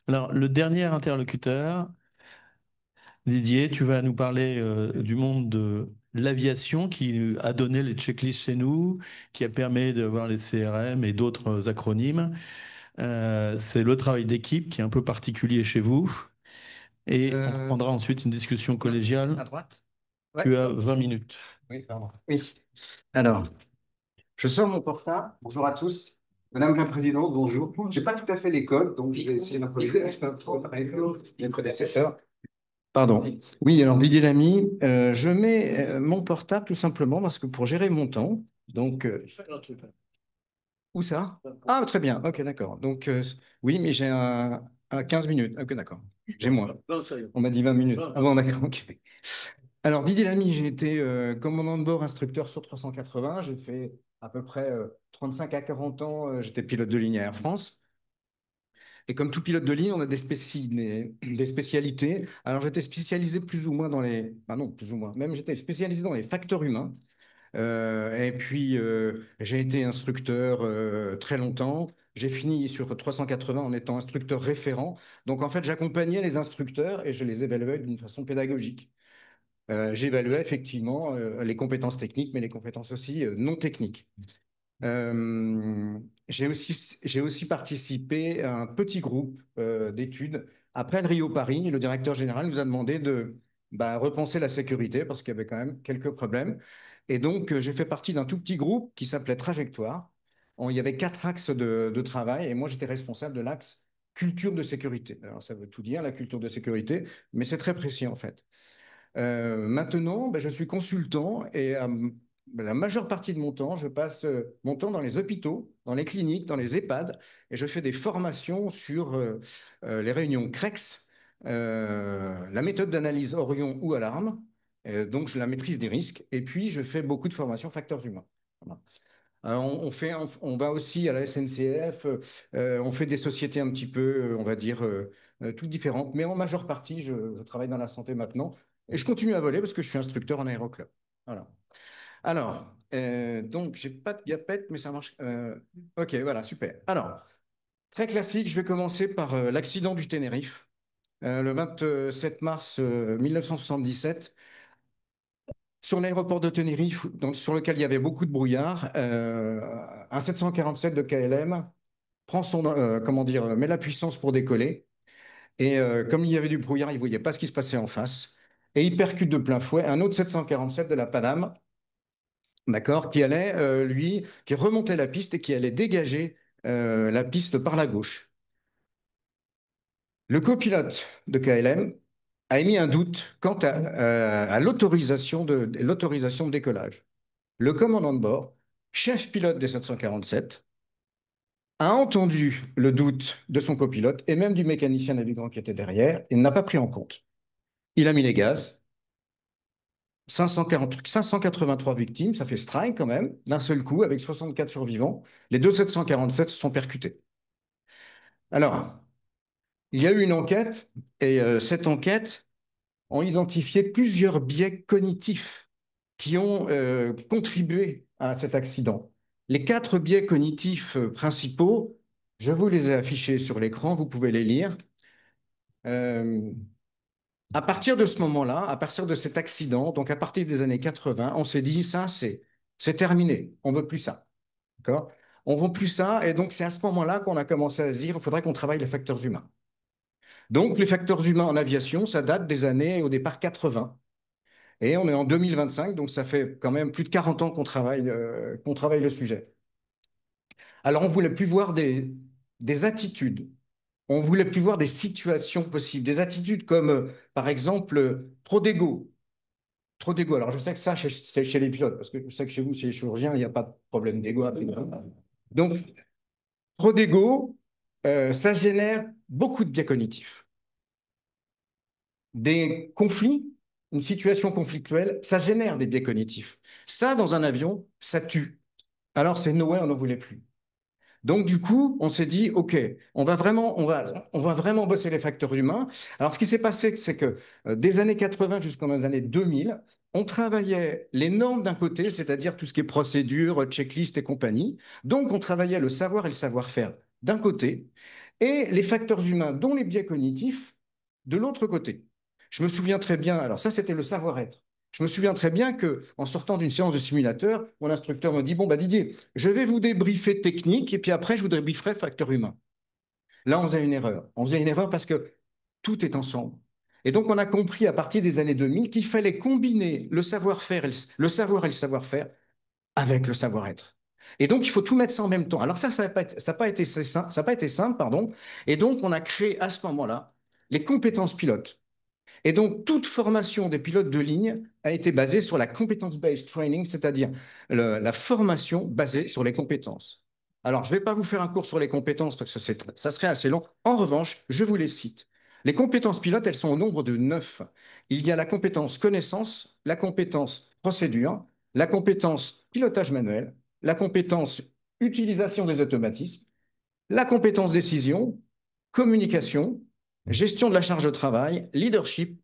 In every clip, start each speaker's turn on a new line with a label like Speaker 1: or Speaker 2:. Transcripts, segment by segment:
Speaker 1: Alors, le dernier interlocuteur, Didier, tu vas nous parler du monde de l'aviation qui a donné les checklists chez nous, qui a permis de voir les CRM et d'autres acronymes. C'est le travail d'équipe qui est un peu particulier chez vous. Et on
Speaker 2: Euh,
Speaker 1: reprendra ensuite une discussion collégiale.
Speaker 2: à droite? Ouais.
Speaker 1: Tu as 20 minutes.
Speaker 2: Oui, pardon. Oui. Alors, je sors mon portable. Bonjour à tous. Madame la Présidente, bonjour. Je n'ai pas tout à fait l'école, donc je vais essayer d'improviser. Je peux un peu préparer mes prédécesseurs. Pardon. Oui, alors Didier Lamy, je mets mon portable tout simplement parce que pour gérer mon temps, donc, où ça? Ah, très bien. Ok, d'accord. Donc, oui, mais j'ai un 15 minutes. Ok, d'accord. J'ai moins. On m'a dit 20 minutes. Ah bon, d'accord. Ok. Alors, Didier Lamy, j'ai été commandant de bord instructeur sur 380. J'ai fait à peu près 35 à 40 ans. J'étais pilote de ligne à Air France. Et comme tout pilote de ligne, on a des spécialités. Alors, j'étais spécialisé plus ou moins dans les... Ah non, plus ou moins. Même j'étais spécialisé dans les facteurs humains. Et puis, j'ai été instructeur très longtemps. J'ai fini sur 380 en étant instructeur référent. Donc, en fait, j'accompagnais les instructeurs et je les évaluais d'une façon pédagogique. J'évaluais effectivement les compétences techniques, mais les compétences aussi non techniques. J'ai aussi participé à un petit groupe d'études. Après le Rio Paris, le directeur général nous a demandé de repenser la sécurité parce qu'il y avait quand même quelques problèmes. Et donc, j'ai fait partie d'un tout petit groupe qui s'appelait Trajectoire. Il y avait 4 axes de travail et moi, j'étais responsable de l'axe culture de sécurité. Alors, ça veut tout dire, la culture de sécurité, mais c'est très précis en fait. Maintenant, je suis consultant et la majeure partie de mon temps, je passe mon temps dans les hôpitaux, dans les cliniques, dans les EHPAD et je fais des formations sur les réunions CREX, la méthode d'analyse Orion ou alarme. Donc, je la maîtrise des risques et puis je fais beaucoup de formations facteurs humains. Voilà. On va aussi à la SNCF, on fait des sociétés un petit peu, on va dire, toutes différentes, mais en majeure partie, je travaille dans la santé maintenant et je continue à voler parce que je suis instructeur en aéroclub. Voilà. Alors, donc, j'ai pas de gapette, mais ça marche. Ok, voilà, super. Alors, très classique, je vais commencer par l'accident du Ténérife, le 27 mars 1977. Sur l'aéroport de Tenerife, sur lequel il y avait beaucoup de brouillard, un 747 de KLM prend comment dire, met la puissance pour décoller. Et comme il y avait du brouillard, il ne voyait pas ce qui se passait en face. Et il percute de plein fouet un autre 747 de la Paname, d'accord, qui allait, lui, qui remontait la piste et qui allait dégager la piste par la gauche. Le copilote de KLM a émis un doute quant à l'autorisation de décollage. Le commandant de bord, chef pilote des 747, a entendu le doute de son copilote et même du mécanicien navigant qui était derrière et n'a pas pris en compte. Il a mis les gaz, 583 victimes, ça fait strike quand même, d'un seul coup, avec 64 survivants. Les deux 747 se sont percutés. Alors, il y a eu une enquête et cette enquête a identifié plusieurs biais cognitifs qui ont contribué à cet accident. Les 4 biais cognitifs principaux, je vous les ai affichés sur l'écran, vous pouvez les lire. Euh, à partir de ce moment-là, à partir de cet accident, donc à partir des années 80, on s'est dit, ça, c'est terminé, on ne veut plus ça. D'accord? On ne veut plus ça, et donc c'est à ce moment-là qu'on a commencé à se dire, il faudrait qu'on travaille les facteurs humains. Donc les facteurs humains en aviation, ça date des années au départ 80. Et on est en 2025, donc ça fait quand même plus de 40 ans qu'on travaille le sujet. Alors on voulait plus voir des attitudes, on voulait plus voir des situations possibles, des attitudes comme par exemple trop d'ego. Trop d'ego. Alors je sais que ça, c'est chez les pilotes, parce que je sais que chez vous, chez les chirurgiens, il n'y a pas de problème d'ego. Donc, trop d'ego, ça génère beaucoup de biais cognitifs. Des conflits, une situation conflictuelle, ça génère des biais cognitifs. Ça, dans un avion, ça tue. Alors, c'est no way, on n'en voulait plus. Donc, du coup, on s'est dit, OK, on va vraiment bosser les facteurs humains. Alors, ce qui s'est passé, c'est que des années 80 jusqu'aux années 2000, on travaillait les normes d'un côté, c'est-à-dire tout ce qui est procédure, checklist et compagnie. Donc, on travaillait le savoir et le savoir-faire d'un côté. et les facteurs humains, dont les biais cognitifs, de l'autre côté. Je me souviens très bien, alors ça c'était le savoir-être. Je me souviens très bien que, en sortant d'une séance de simulateur, mon instructeur me dit, bon, bah Didier, je vais vous débriefer technique et puis après, je vous débrieferai facteur humain. Là, on faisait une erreur. On faisait une erreur parce que tout est ensemble. Et donc, on a compris à partir des années 2000 qu'il fallait combiner le savoir-faire, le savoir et le savoir-faire avec le savoir-être. Et donc, il faut tout mettre ça en même temps. Alors ça n'a pas été simple, ça n'a pas été simple, pardon. Et donc, on a créé à ce moment-là les compétences pilotes. Et donc, toute formation des pilotes de ligne a été basée sur la competence-based training, c'est-à-dire la formation basée sur les compétences. Alors, je ne vais pas vous faire un cours sur les compétences parce que ça serait assez long. En revanche, je vous les cite. Les compétences pilotes, elles sont au nombre de 9. Il y a la compétence connaissance, la compétence procédure, la compétence pilotage manuel, la compétence utilisation des automatismes, la compétence décision, communication, gestion de la charge de travail, leadership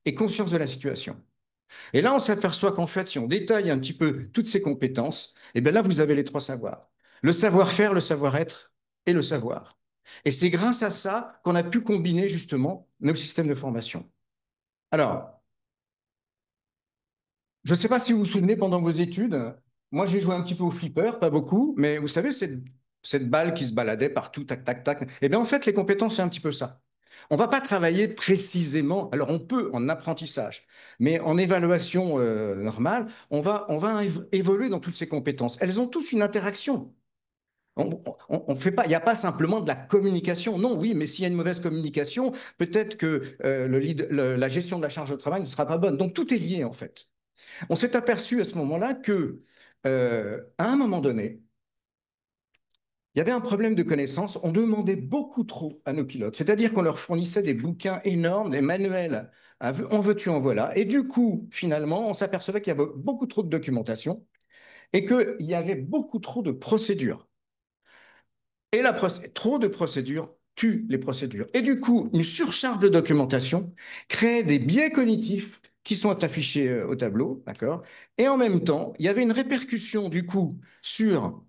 Speaker 2: et conscience de la situation. Et là, on s'aperçoit qu'en fait, si on détaille un petit peu toutes ces compétences, et bien là, vous avez les trois savoirs. Le savoir-faire, le savoir-être et le savoir. Et c'est grâce à ça qu'on a pu combiner justement nos systèmes de formation. Alors, je ne sais pas si vous vous souvenez pendant vos études, moi j'ai joué un petit peu au flipper, pas beaucoup, mais vous savez, cette balle qui se baladait partout, tac, tac, tac. Eh bien en fait, les compétences, c'est un petit peu ça. On ne va pas travailler précisément, alors on peut en apprentissage, mais en évaluation normale, on va évoluer dans toutes ces compétences. Elles ont tous une interaction. On fait pas, il n'y a pas simplement de la communication. Non, oui, mais s'il y a une mauvaise communication, peut-être que la gestion de la charge de travail ne sera pas bonne. Donc tout est lié en fait. On s'est aperçu à ce moment-là que, à un moment donné, il y avait un problème de connaissance. On demandait beaucoup trop à nos pilotes. C'est-à-dire qu'on leur fournissait des bouquins énormes, des manuels, en veux-tu, en voilà. Et du coup, finalement, on s'apercevait qu'il y avait beaucoup trop de documentation et qu'il y avait beaucoup trop de procédures. Et trop de procédures tue les procédures. Et du coup, une surcharge de documentation crée des biais cognitifs qui sont affichés au tableau, d'accord? Et en même temps, il y avait une répercussion du coup sur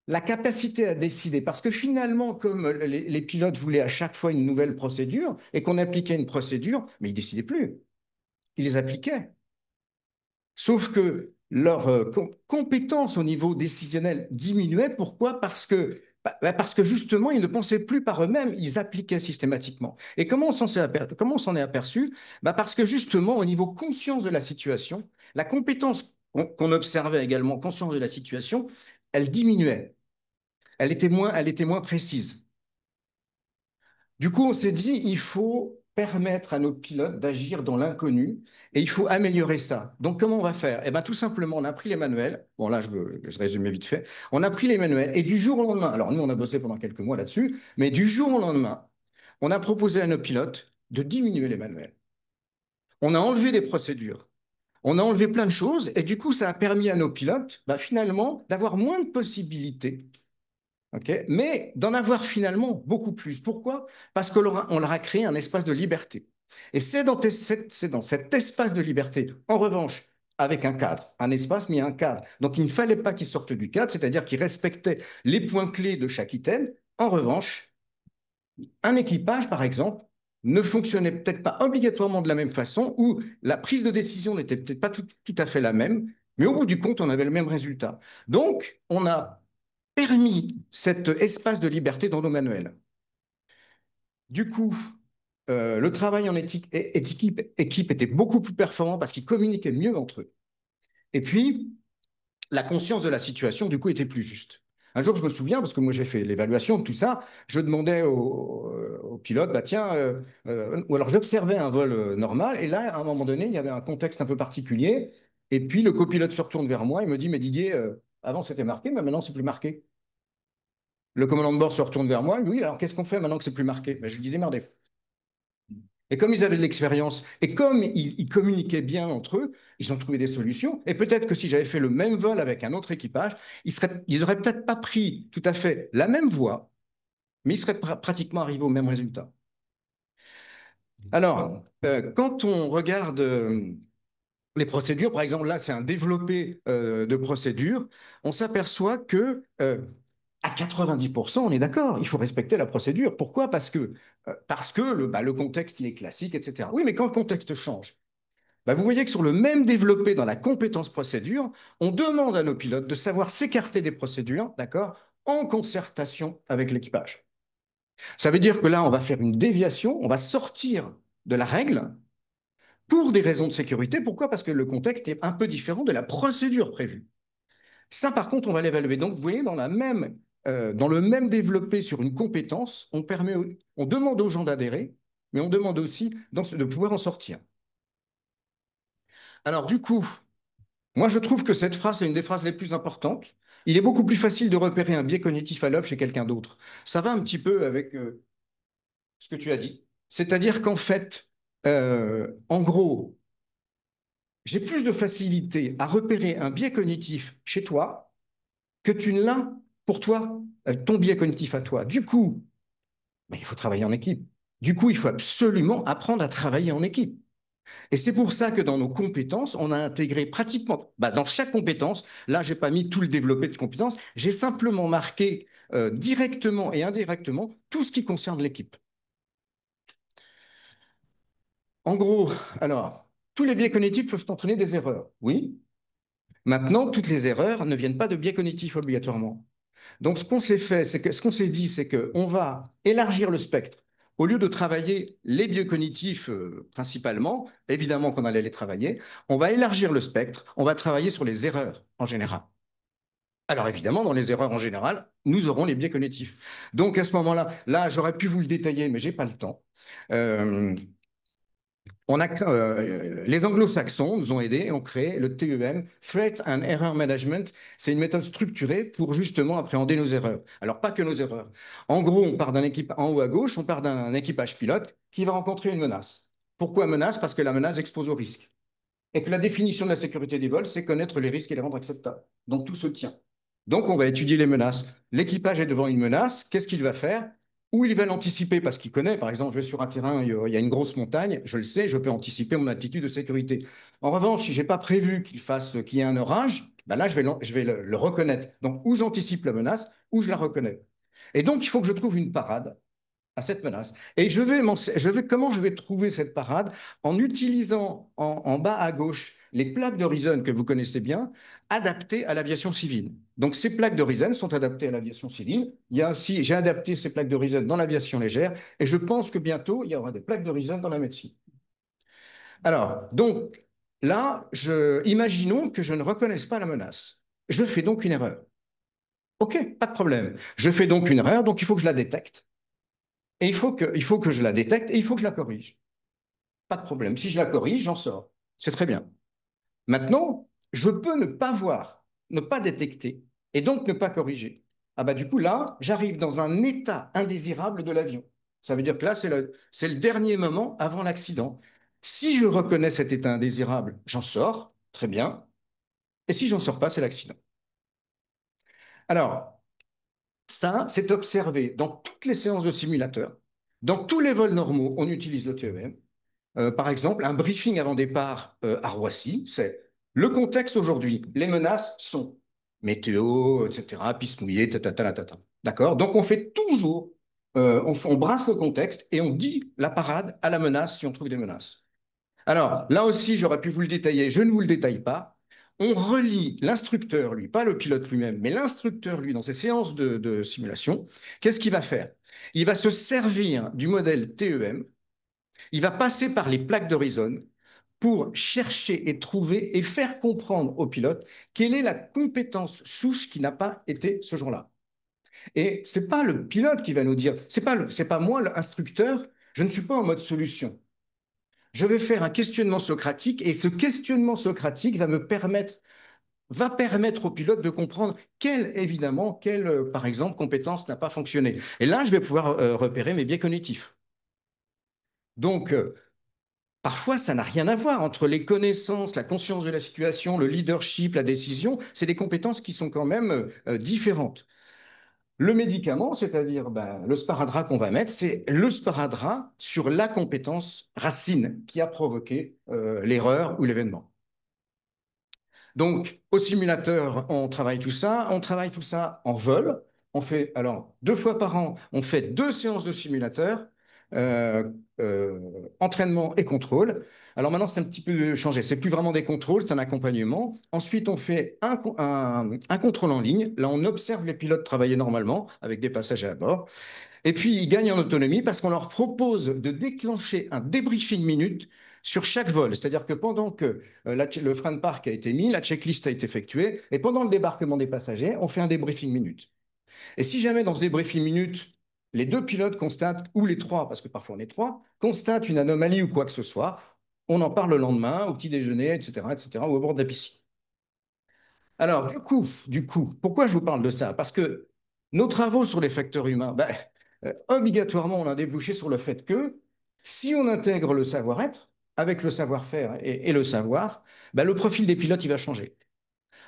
Speaker 2: la capacité à décider, parce que finalement, comme les pilotes voulaient à chaque fois une nouvelle procédure et qu'on appliquait une procédure, mais ils décidaient plus, ils les appliquaient. Sauf que leur compétence au niveau décisionnel diminuait. Pourquoi? Parce que justement, ils ne pensaient plus par eux-mêmes, ils appliquaient systématiquement. Et comment on s'en est aperçu? Parce que justement, au niveau conscience de la situation, la compétence qu'on observait également, conscience de la situation, elle diminuait. Elle était moins précise. Du coup, on s'est dit, il faut permettre à nos pilotes d'agir dans l'inconnu et il faut améliorer ça. Donc, comment on va faire? Eh bien, tout simplement, on a pris les manuels. Bon, là, je résume vite fait. On a pris les manuels et du jour au lendemain, alors nous, on a bossé pendant quelques mois là-dessus, mais du jour au lendemain, on a proposé à nos pilotes de diminuer les manuels. On a enlevé des procédures. On a enlevé plein de choses et du coup, ça a permis à nos pilotes, finalement, d'avoir moins de possibilités, ok, mais d'en avoir finalement beaucoup plus. Pourquoi? Parce qu'on leur a créé un espace de liberté. Et c'est dans cet espace de liberté, en revanche, avec un cadre, un espace, mais un cadre. Donc il ne fallait pas qu'ils sortent du cadre, c'est-à-dire qu'ils respectaient les points clés de chaque item. En revanche, un équipage, par exemple, ne fonctionnait peut-être pas obligatoirement de la même façon, ou la prise de décision n'était peut-être pas tout à fait la même, mais au bout du compte, on avait le même résultat. Donc, on a permis cet espace de liberté dans nos manuels. Du coup, le travail en équipe était beaucoup plus performant parce qu'ils communiquaient mieux entre eux. Et puis, la conscience de la situation, du coup, était plus juste. Un jour, je me souviens, parce que moi j'ai fait l'évaluation de tout ça, je demandais au pilote, bah tiens, ou alors j'observais un vol normal, et là, à un moment donné, il y avait un contexte un peu particulier, et puis le copilote se retourne vers moi, il me dit, mais Didier, avant c'était marqué, mais maintenant c'est plus marqué. Le commandant de bord se retourne vers moi, oui, alors qu'est-ce qu'on fait maintenant que c'est plus marqué? Ben, je lui dis, démerdez. Et comme ils avaient de l'expérience et comme ils communiquaient bien entre eux, ils ont trouvé des solutions. Et peut-être que si j'avais fait le même vol avec un autre équipage, ils auraient peut-être pas pris tout à fait la même voie, mais ils seraient pratiquement arrivés au même résultat. Alors, quand on regarde les procédures, par exemple, là, c'est un développé de procédures, on s'aperçoit que À 90%, on est d'accord, il faut respecter la procédure. Pourquoi? Parce que le contexte, il est classique, etc. Oui, mais quand le contexte change, bah, vous voyez que sur le même développé dans la compétence procédure, on demande à nos pilotes de savoir s'écarter des procédures, d'accord, en concertation avec l'équipage. Ça veut dire que là, on va faire une déviation, on va sortir de la règle pour des raisons de sécurité. Pourquoi? Parce que le contexte est un peu différent de la procédure prévue. Ça, par contre, on va l'évaluer. Donc, vous voyez, dans le même développé sur une compétence, on demande aux gens d'adhérer, mais on demande aussi de pouvoir en sortir. Alors, du coup, moi, je trouve que cette phrase est une des phrases les plus importantes. Il est beaucoup plus facile de repérer un biais cognitif à l'œuvre chez quelqu'un d'autre. Ça va un petit peu avec ce que tu as dit. C'est-à-dire qu'en fait, en gros, j'ai plus de facilité à repérer un biais cognitif chez toi que tu ne l'as pour toi, ton biais cognitif à toi. Du coup, ben, il faut travailler en équipe. Du coup, il faut absolument apprendre à travailler en équipe. Et c'est pour ça que dans nos compétences, on a intégré pratiquement, bah, dans chaque compétence, là, je n'ai pas mis tout le développé de compétences, j'ai simplement marqué directement et indirectement tout ce qui concerne l'équipe. En gros, alors, tous les biais cognitifs peuvent entraîner des erreurs, oui. Maintenant, toutes les erreurs ne viennent pas de biais cognitifs obligatoirement. Donc, ce qu'on s'est dit, c'est qu'on va élargir le spectre. Au lieu de travailler les biais cognitifs principalement, évidemment qu'on allait les travailler, on va élargir le spectre, on va travailler sur les erreurs en général. Alors évidemment, dans les erreurs en général, nous aurons les biais cognitifs. Donc à ce moment-là, là, j'aurais pu vous le détailler, mais j'ai pas le temps. Euh, les anglo-saxons nous ont aidés et ont créé le TEM, Threat and Error Management. C'est une méthode structurée pour justement appréhender nos erreurs. Alors, pas que nos erreurs. En gros, on part d'un équipage, en haut à gauche, on part d'un équipage pilote qui va rencontrer une menace. Pourquoi menace? Parce que la menace expose au risque. Et que la définition de la sécurité des vols, c'est connaître les risques et les rendre acceptables. Donc, tout se tient. Donc, on va étudier les menaces. L'équipage est devant une menace. Qu'est-ce qu'il va faire? Ou il va l'anticiper parce qu'il connaît. Par exemple, je vais sur un terrain, il y a une grosse montagne. Je le sais, je peux anticiper mon attitude de sécurité. En revanche, si je n'ai pas prévu qu'il y ait un orage, ben là, je vais le reconnaître. Donc, ou j'anticipe la menace, ou je la reconnais. Et donc, il faut que je trouve une parade à cette menace. Et comment je vais trouver cette parade? En utilisant en bas à gauche les plaques d'Horizon que vous connaissez bien, adaptées à l'aviation civile. Donc ces plaques d'Horizon sont adaptées à l'aviation civile. Il y a aussi, j'ai adapté ces plaques d'Horizon dans l'aviation légère, et je pense que bientôt, il y aura des plaques d'Horizon dans la médecine. Alors, donc, là, imaginons que je ne reconnaisse pas la menace. Je fais donc une erreur. OK, pas de problème. Je fais donc une erreur, donc il faut que je la détecte. Et il faut que je la détecte et il faut que je la corrige. Pas de problème. Si je la corrige, j'en sors. C'est très bien. Maintenant, je peux ne pas voir, ne pas détecter et donc ne pas corriger. Ah bah du coup, là, j'arrive dans un état indésirable de l'avion. Ça veut dire que là, c'est le dernier moment avant l'accident. Si je reconnais cet état indésirable, j'en sors. Très bien. Et si j'en sors pas, c'est l'accident. Alors, ça, c'est observé dans toutes les séances de simulateur. Dans tous les vols normaux, on utilise le TEM. Par exemple, un briefing avant départ à Roissy, c'est le contexte aujourd'hui. Les menaces sont météo, etc., piste mouillée, tata. D'accord? Donc, on fait toujours, on brasse le contexte et on dit la parade à la menace si on trouve des menaces. Alors, là aussi, j'aurais pu vous le détailler, je ne vous le détaille pas. On relie l'instructeur, lui, pas le pilote lui-même, mais l'instructeur, lui, dans ses séances de simulation. Qu'est-ce qu'il va faire? Il va se servir du modèle TEM, il va passer par les plaques d'Horizon pour chercher et trouver et faire comprendre au pilote quelle est la compétence souche qui n'a pas été ce jour-là. Et c'est pas le pilote qui va nous dire, c'est pas moi l'instructeur, je ne suis pas en mode solution. Je vais faire un questionnement socratique et ce questionnement socratique va permettre au pilote de comprendre par exemple, compétence n'a pas fonctionné. Et là, je vais pouvoir repérer mes biais cognitifs. Donc, parfois, ça n'a rien à voir entre les connaissances, la conscience de la situation, le leadership, la décision. C'est des compétences qui sont quand même différentes. Le médicament, c'est-à-dire ben, le sparadrap qu'on va mettre, c'est le sparadrap sur la compétence racine qui a provoqué l'erreur ou l'événement. Donc, au simulateur, on travaille tout ça en vol. On fait, alors, 2 fois par an, on fait 2 séances de simulateur, euh, euh, entraînement et contrôle. Alors maintenant, c'est un petit peu changé. C'est plus vraiment des contrôles, c'est un accompagnement. Ensuite, on fait un contrôle en ligne. Là, on observe les pilotes travailler normalement avec des passagers à bord. Et puis, ils gagnent en autonomie parce qu'on leur propose de déclencher un débriefing minute sur chaque vol. C'est-à-dire que pendant que le frein de parc a été mis, la checklist a été effectuée, et pendant le débarquement des passagers, on fait un débriefing minute. Et si jamais dans ce débriefing minute, les 2 pilotes constatent, ou les 3, parce que parfois on est 3, constatent une anomalie ou quoi que ce soit, on en parle le lendemain, au petit déjeuner, etc., ou au bord de la piscine. Alors, du coup, pourquoi je vous parle de ça? Parce que nos travaux sur les facteurs humains, ben, obligatoirement, on a débouché sur le fait que si on intègre le savoir-être avec le savoir-faire et le savoir, ben, le profil des pilotes, il va changer.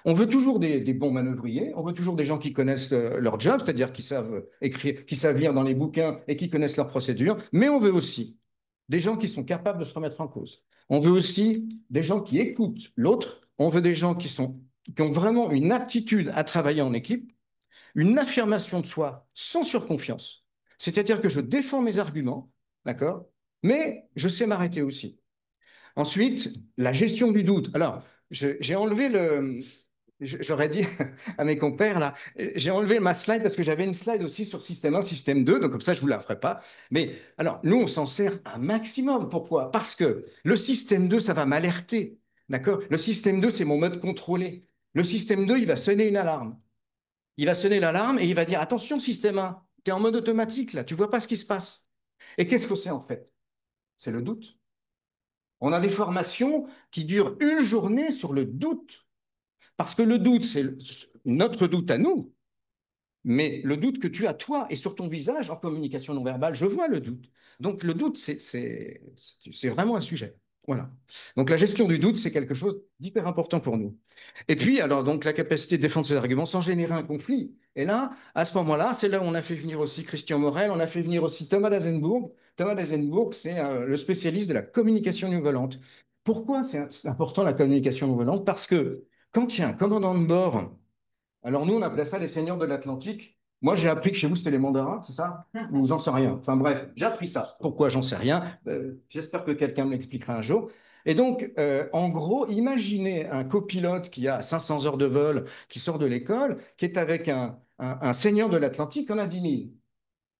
Speaker 2: On veut toujours des bons manœuvriers, on veut toujours des gens qui connaissent leur job, c'est-à-dire qui savent écrire, qui savent lire dans les bouquins et qui connaissent leurs procédures, mais on veut aussi des gens qui sont capables de se remettre en cause. On veut aussi des gens qui écoutent l'autre, on veut des gens qui ont vraiment une aptitude à travailler en équipe, une affirmation de soi sans surconfiance. C'est-à-dire que je défends mes arguments, d'accord, mais je sais m'arrêter aussi. Ensuite, la gestion du doute. Alors, j'ai enlevé le. J'aurais dit à mes compères, là, j'ai enlevé ma slide parce que j'avais une slide aussi sur système 1, système 2, donc comme ça, je ne vous la ferai pas. Mais alors, nous, on s'en sert un maximum. Pourquoi? Parce que le système 2, ça va m'alerter. D'accord? Le système 2, c'est mon mode contrôlé. Le système 2, il va sonner une alarme. Il va sonner l'alarme et il va dire, attention, système 1, tu es en mode automatique, là, tu ne vois pas ce qui se passe. Et qu'est-ce que c'est en fait? C'est le doute. On a des formations qui durent une journée sur le doute. Parce que le doute, c'est notre doute à nous, mais le doute que tu as toi et sur ton visage en communication non verbale, je vois le doute. Donc le doute, c'est vraiment un sujet. Voilà. Donc la gestion du doute, c'est quelque chose d'hyper important pour nous. Et puis, alors, donc la capacité de défendre ses arguments sans générer un conflit. Et là, à ce moment-là, c'est là où on a fait venir aussi Christian Morel, on a fait venir aussi Thomas Dazenbourg. Thomas Dazenbourg, c'est le spécialiste de la communication non violente. Pourquoi c'est important la communication non violente? Parce que quand il y a un commandant de bord, alors nous on appelait ça les seigneurs de l'Atlantique. Moi j'ai appris que chez vous c'était les mandarins, c'est ça? Ou j'en sais rien. Enfin bref, j'ai appris ça. Pourquoi? J'en sais rien. J'espère que quelqu'un me l'expliquera un jour. Et donc, en gros, imaginez un copilote qui a 500 heures de vol, qui sort de l'école, qui est avec un seigneur de l'Atlantique en a 10 000.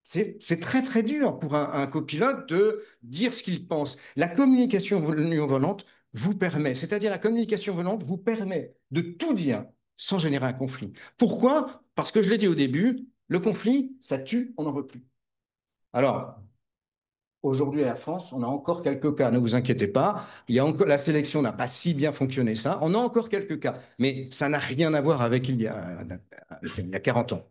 Speaker 2: C'est très, très dur pour un copilote de dire ce qu'il pense. La communication non volante vous permet, c'est-à-dire la communication volante vous permet de tout dire sans générer un conflit. Pourquoi? Parce que je l'ai dit au début, le conflit, ça tue, on n'en veut plus. Alors, aujourd'hui à la France, on a encore quelques cas, ne vous inquiétez pas. Il y a encore, la sélection n'a pas si bien fonctionné ça. On a encore quelques cas, mais ça n'a rien à voir avec il y a 40 ans.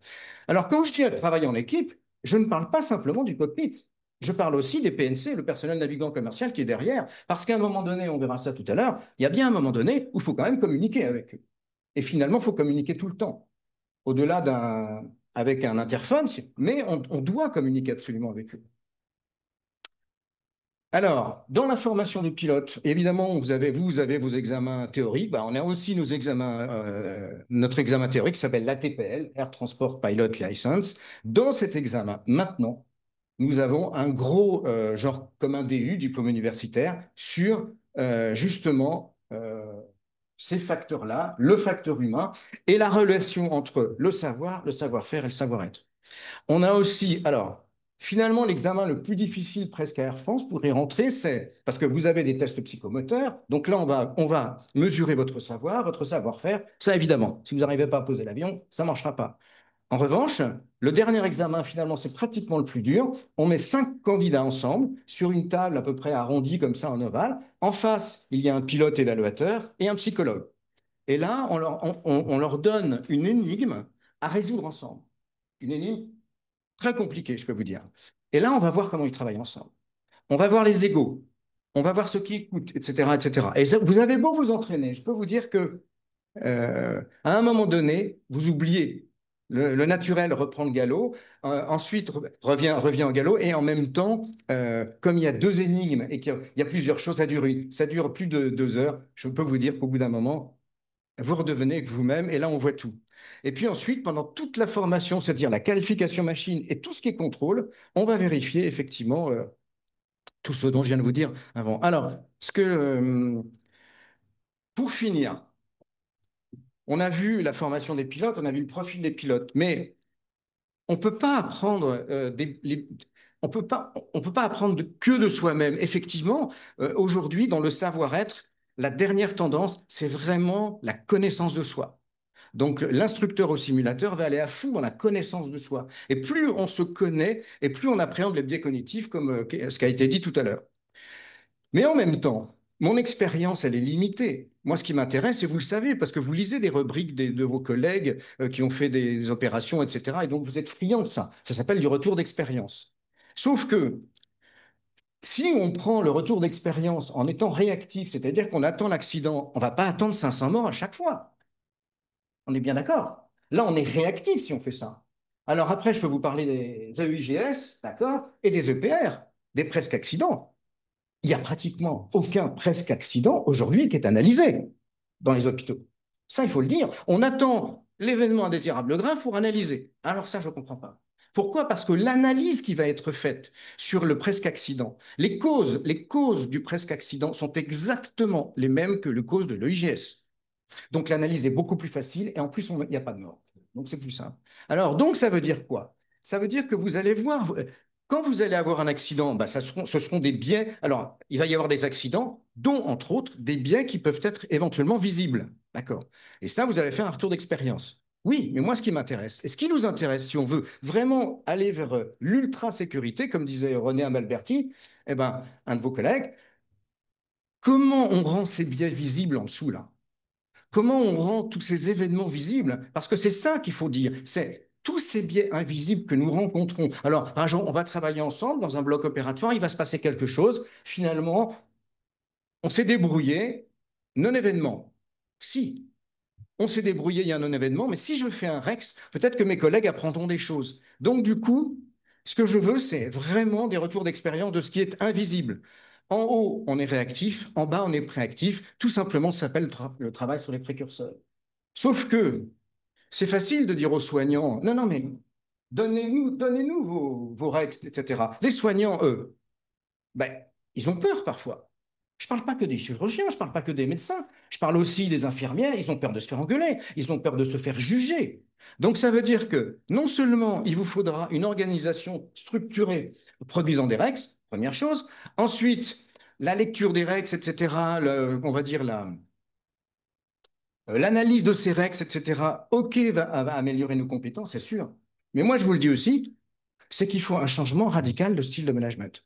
Speaker 2: Alors, quand je dis travailler en équipe, je ne parle pas simplement du cockpit. Je parle aussi des PNC, le personnel navigant commercial qui est derrière, parce qu'à un moment donné, on verra ça tout à l'heure, il y a bien un moment donné où il faut quand même communiquer avec eux. Et finalement, il faut communiquer tout le temps. Au-delà avec un interphone, mais on doit communiquer absolument avec eux. Alors, dans la formation du pilote, évidemment, vous avez vos examens théoriques. On a aussi notre examen théorique qui s'appelle l'ATPL, Air Transport Pilot License. Dans cet examen, maintenant, nous avons un gros genre comme un DU, diplôme universitaire, sur justement ces facteurs-là, le facteur humain et la relation entre le savoir, le savoir-faire et le savoir-être. On a aussi, alors, finalement, l'examen le plus difficile presque à Air France pour y rentrer, c'est parce que vous avez des tests psychomoteurs. Donc là, on va mesurer votre savoir, votre savoir-faire. Ça, évidemment, si vous n'arrivez pas à poser l'avion, ça ne marchera pas. En revanche, le dernier examen, finalement, c'est pratiquement le plus dur. On met 5 candidats ensemble sur une table à peu près arrondie comme ça en ovale. En face, il y a un pilote évaluateur et un psychologue. Et là, on leur donne une énigme à résoudre ensemble. Une énigme très compliqué, je peux vous dire. Et là, on va voir comment ils travaillent ensemble. On va voir les égaux. On va voir ceux qui écoutent, etc., etc. Et vous avez beau vous entraîner, je peux vous dire que à un moment donné, vous oubliez. Le naturel reprend le galop, ensuite revient au galop, et en même temps, comme il y a 2 énigmes et qu'il y a plusieurs choses, ça dure plus de 2 heures. Je peux vous dire qu'au bout d'un moment, vous redevenez vous-même, et là, on voit tout. Et puis ensuite, pendant toute la formation, c'est-à-dire la qualification machine et tout ce qui est contrôle, on va vérifier effectivement tout ce dont je viens de vous dire avant. Alors, pour finir, on a vu la formation des pilotes, on a vu le profil des pilotes, mais on peut pas apprendre on peut pas apprendre que de soi-même. Effectivement, aujourd'hui, dans le savoir-être, la dernière tendance, c'est vraiment la connaissance de soi. Donc, l'instructeur au simulateur va aller à fond dans la connaissance de soi. Et plus on se connaît, et plus on appréhende les biais cognitifs, comme ce qui a été dit tout à l'heure. Mais en même temps, mon expérience, elle est limitée. Moi, ce qui m'intéresse, et vous le savez, parce que vous lisez des rubriques de vos collègues qui ont fait des opérations, etc. Et donc, vous êtes friand de ça. Ça s'appelle du retour d'expérience. Sauf que si on prend le retour d'expérience en étant réactif, c'est-à-dire qu'on attend l'accident, on ne va pas attendre 500 morts à chaque fois. On est bien d'accord. Là, on est réactif si on fait ça. Alors après, je peux vous parler des EIGS, d'accord, et des EPR, des presque accidents. Il n'y a pratiquement aucun presque accident aujourd'hui qui est analysé dans les hôpitaux. Ça, il faut le dire. On attend l'événement indésirable grave pour analyser. Alors ça, je ne comprends pas. Pourquoi? Parce que l'analyse qui va être faite sur le presque accident, les causes du presque accident sont exactement les mêmes que les causes de l'EIGS. Donc l'analyse est beaucoup plus facile et en plus, il n'y a pas de mort. Donc c'est plus simple. Alors, donc ça veut dire quoi? Ça veut dire que vous allez voir, quand vous allez avoir un accident, bah, ce seront des biais. Alors, il va y avoir des accidents, dont entre autres des biais qui peuvent être éventuellement visibles. D'accord? Et ça, vous allez faire un retour d'expérience. Oui, mais moi, ce qui m'intéresse, et ce qui nous intéresse, si on veut vraiment aller vers l'ultra-sécurité, comme disait René Amalberti, eh ben, un de vos collègues, comment on rend ces biais visibles en dessous, là? Comment on rend tous ces événements visibles? Parce que c'est ça qu'il faut dire, c'est tous ces biais invisibles que nous rencontrons. Alors, un jour, on va travailler ensemble dans un bloc opératoire, il va se passer quelque chose. Finalement, on s'est débrouillé, non-événement. Si, on s'est débrouillé, il y a un non-événement, mais si je fais un REX, peut-être que mes collègues apprendront des choses. Donc, du coup, ce que je veux, c'est vraiment des retours d'expérience de ce qui est invisible. En haut, on est réactif, en bas, on est préactif. Tout simplement, ça s'appelle le travail sur les précurseurs. Sauf que c'est facile de dire aux soignants, non, non, mais donnez-nous vos règles, etc. Les soignants, eux, ben, ils ont peur parfois. Je ne parle pas que des chirurgiens, je ne parle pas que des médecins, je parle aussi des infirmières, ils ont peur de se faire engueuler, ils ont peur de se faire juger. Donc ça veut dire que non seulement il vous faudra une organisation structurée produisant des règles, première chose, ensuite la lecture des règles, etc., on va dire l'analyse de ces règles, etc., OK, va améliorer nos compétences, c'est sûr. Mais moi, je vous le dis aussi, c'est qu'il faut un changement radical de style de management.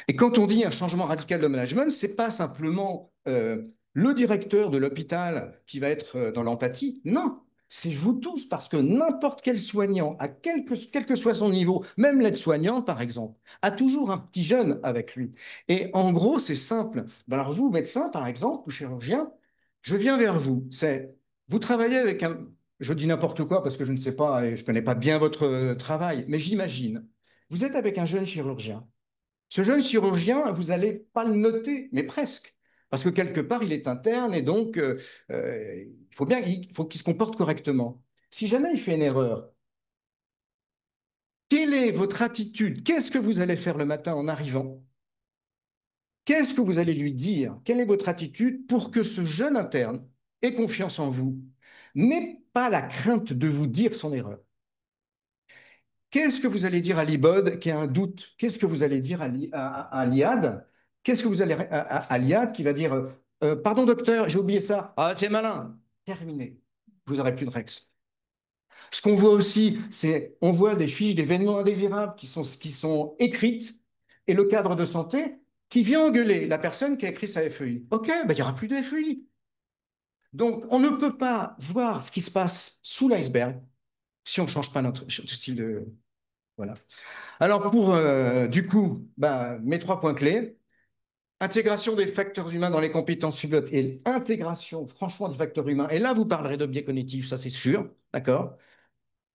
Speaker 2: Et quand on dit un changement radical de management, ce n'est pas simplement le directeur de l'hôpital qui va être dans l'empathie. Non, c'est vous tous, parce que n'importe quel soignant, quel que soit son niveau, même l'aide-soignante, par exemple, a toujours un petit jeune avec lui. Et en gros, c'est simple. Ben alors vous, médecin, par exemple, ou chirurgien, je viens vers vous. Vous travaillez avec un... Je dis n'importe quoi parce que je ne sais pas et je ne connais pas bien votre travail, mais j'imagine. Vous êtes avec un jeune chirurgien. Ce jeune chirurgien, vous n'allez pas le noter, mais presque. Parce que quelque part, il est interne et donc il faut qu'il se comporte correctement. Si jamais il fait une erreur, quelle est votre attitude? Qu'est-ce que vous allez faire le matin en arrivant? Qu'est-ce que vous allez lui dire? Quelle est votre attitude pour que ce jeune interne ait confiance en vous? N'ait pas la crainte de vous dire son erreur. Qu'est-ce que vous allez dire à l'IBOD qui a un doute? Qu'est-ce que vous allez dire à l'IAD? Qu'est-ce que vous allez à l'IAD qui va dire pardon docteur, j'ai oublié ça. Ah, c'est malin. Terminé. Vous n'aurez plus de Rex. Ce qu'on voit aussi, c'est on voit des fiches d'événements indésirables qui sont écrites et le cadre de santé qui vient engueuler la personne qui a écrit sa FEI. OK, ben, il n'y aura plus de FEI. Donc, on ne peut pas voir ce qui se passe sous l'iceberg si on ne change pas notre style de... Voilà. Alors pour, du coup, ben, mes trois points clés, intégration des facteurs humains dans les compétences pilotes et intégration, franchement, des facteurs humains. Et là, vous parlerez de biais cognitifs, ça c'est sûr, d'accord?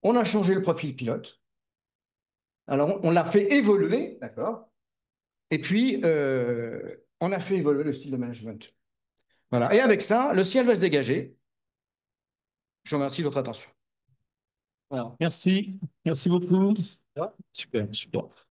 Speaker 2: On a changé le profil pilote. Alors, on l'a fait évoluer, d'accord? Et puis, on a fait évoluer le style de management. Voilà. Et avec ça, le ciel va se dégager. Je vous remercie de votre attention.
Speaker 3: Voilà. Merci, merci beaucoup. Ouais, super, super.